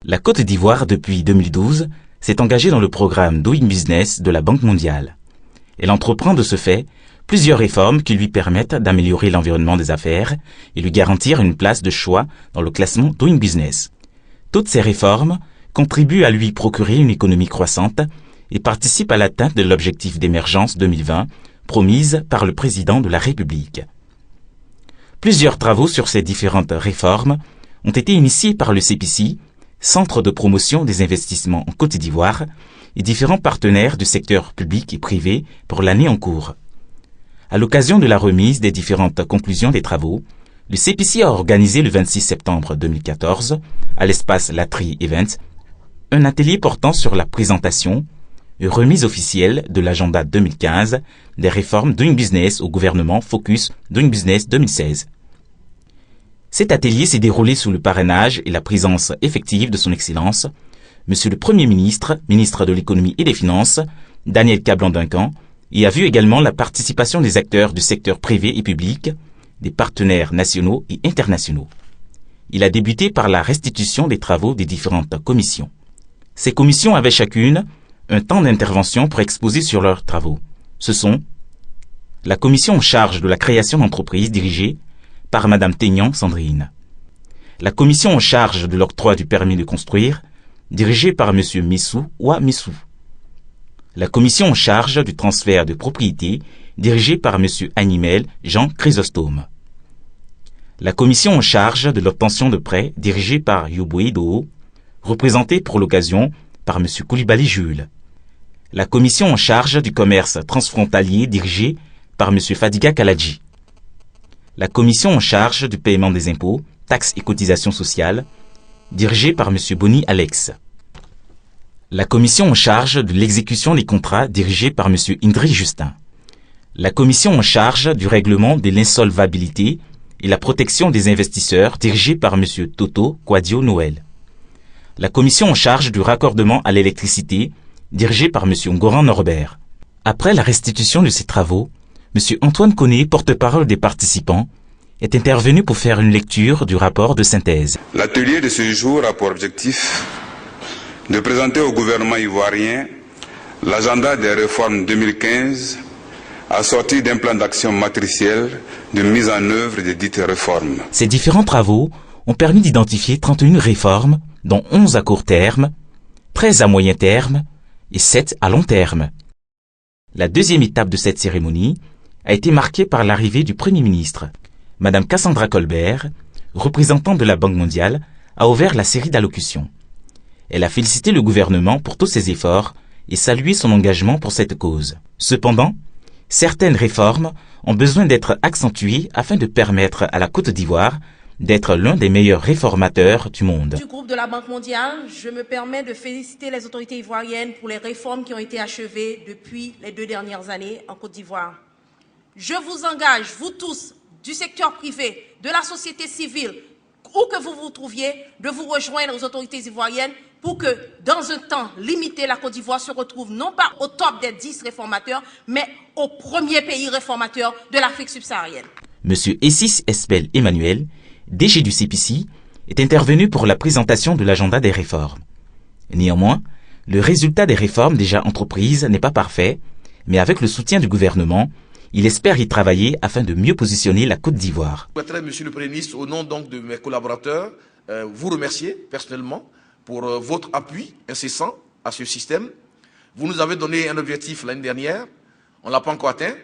La Côte d'Ivoire, depuis 2012, s'est engagée dans le programme Doing Business de la Banque mondiale. Elle entreprend de ce fait plusieurs réformes qui lui permettent d'améliorer l'environnement des affaires et lui garantir une place de choix dans le classement Doing Business. Toutes ces réformes contribuent à lui procurer une économie croissante et participent à l'atteinte de l'objectif d'émergence 2020 promise par le président de la République. Plusieurs travaux sur ces différentes réformes ont été initiés par le CPC, Centre de promotion des investissements en Côte d'Ivoire, et différents partenaires du secteur public et privé pour l'année en cours. À l'occasion de la remise des différentes conclusions des travaux, le CPC a organisé le 26 septembre 2014, à l'espace Latry Event, un atelier portant sur la présentation et remise officielle de l'agenda 2015 des réformes Doing Business au gouvernement Focus Doing Business 2016. Cet atelier s'est déroulé sous le parrainage et la présence effective de son Excellence, Monsieur le Premier ministre, ministre de l'Économie et des Finances, Daniel Kablan-Duncan, et a vu également la participation des acteurs du secteur privé et public, des partenaires nationaux et internationaux. Il a débuté par la restitution des travaux des différentes commissions. Ces commissions avaient chacune un temps d'intervention pour exposer sur leurs travaux. Ce sont la commission en charge de la création d'entreprises dirigée par Madame Teignan Sandrine, la commission en charge de l'octroi du permis de construire dirigée par Monsieur Missou Oua Missou, la commission en charge du transfert de propriété dirigée par Monsieur Animel Jean Chrysostome, la commission en charge de l'obtention de prêts dirigée par Yoboué Doo, représentée pour l'occasion par Monsieur Koulibaly Jules, la commission en charge du commerce transfrontalier dirigée par Monsieur Fadiga Kaladji, la commission en charge du paiement des impôts, taxes et cotisations sociales, dirigée par Monsieur Boni Alex, la commission en charge de l'exécution des contrats dirigée par Monsieur Indri Justin, la commission en charge du règlement de l'insolvabilité et la protection des investisseurs dirigée par Monsieur Toto Quadio Noël, la commission en charge du raccordement à l'électricité dirigée par Monsieur Ngoran Norbert. Après la restitution de ces travaux, Monsieur Antoine Koné, porte-parole des participants, est intervenu pour faire une lecture du rapport de synthèse. L'atelier de ce jour a pour objectif de présenter au gouvernement ivoirien l'agenda des réformes 2015 assorti d'un plan d'action matriciel de mise en œuvre des dites réformes. Ces différents travaux ont permis d'identifier 31 réformes, dont 11 à court terme, 13 à moyen terme et 7 à long terme. La deuxième étape de cette cérémonie a été marquée par l'arrivée du Premier ministre. Madame Cassandra Colbert, représentante de la Banque mondiale, a ouvert la série d'allocutions. Elle a félicité le gouvernement pour tous ses efforts et salué son engagement pour cette cause. Cependant, certaines réformes ont besoin d'être accentuées afin de permettre à la Côte d'Ivoire d'être l'un des meilleurs réformateurs du monde. Du groupe de la Banque mondiale, je me permets de féliciter les autorités ivoiriennes pour les réformes qui ont été achevées depuis les 2 dernières années en Côte d'Ivoire. Je vous engage, vous tous, du secteur privé, de la société civile, où que vous vous trouviez, de vous rejoindre aux autorités ivoiriennes pour que, dans un temps limité, la Côte d'Ivoire se retrouve non pas au top des 10 réformateurs, mais au premier pays réformateur de l'Afrique subsaharienne. Monsieur Essis Espel Emmanuel, DG du CPC, est intervenu pour la présentation de l'agenda des réformes. Néanmoins, le résultat des réformes déjà entreprises n'est pas parfait, mais avec le soutien du gouvernement, il espère y travailler afin de mieux positionner la Côte d'Ivoire. Je souhaiterais, Monsieur le Premier ministre, au nom donc de mes collaborateurs, vous remercier personnellement pour votre appui incessant à ce système. Vous nous avez donné un objectif l'année dernière, on ne l'a pas encore atteint.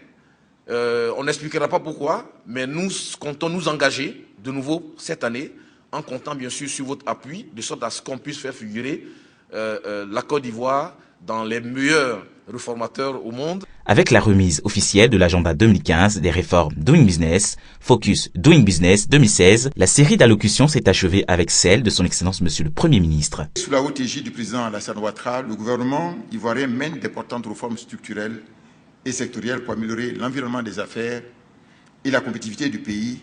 On n'expliquera pas pourquoi, mais nous comptons nous engager de nouveau cette année en comptant bien sûr sur votre appui, de sorte à ce qu'on puisse faire figurer la Côte d'Ivoire dans les meilleurs réformateurs au monde. Avec la remise officielle de l'agenda 2015 des réformes Doing Business, Focus Doing Business 2016, la série d'allocutions s'est achevée avec celle de son Excellence Monsieur le Premier ministre. Sous la haute égide du président Alassane Ouattara, le gouvernement ivoirien mène d'importantes réformes structurelles et sectorielles pour améliorer l'environnement des affaires et la compétitivité du pays,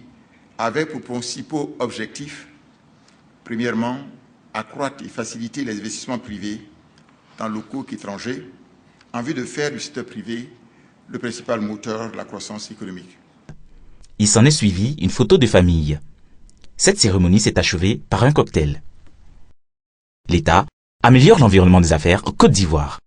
avec pour principaux objectifs, premièrement, accroître et faciliter les investissements privés dans locaux qu'étrangers, en vue de faire du secteur privé le principal moteur de la croissance économique. Il s'en est suivi une photo de famille. Cette cérémonie s'est achevée par un cocktail. l'État améliore l'environnement des affaires en Côte d'Ivoire.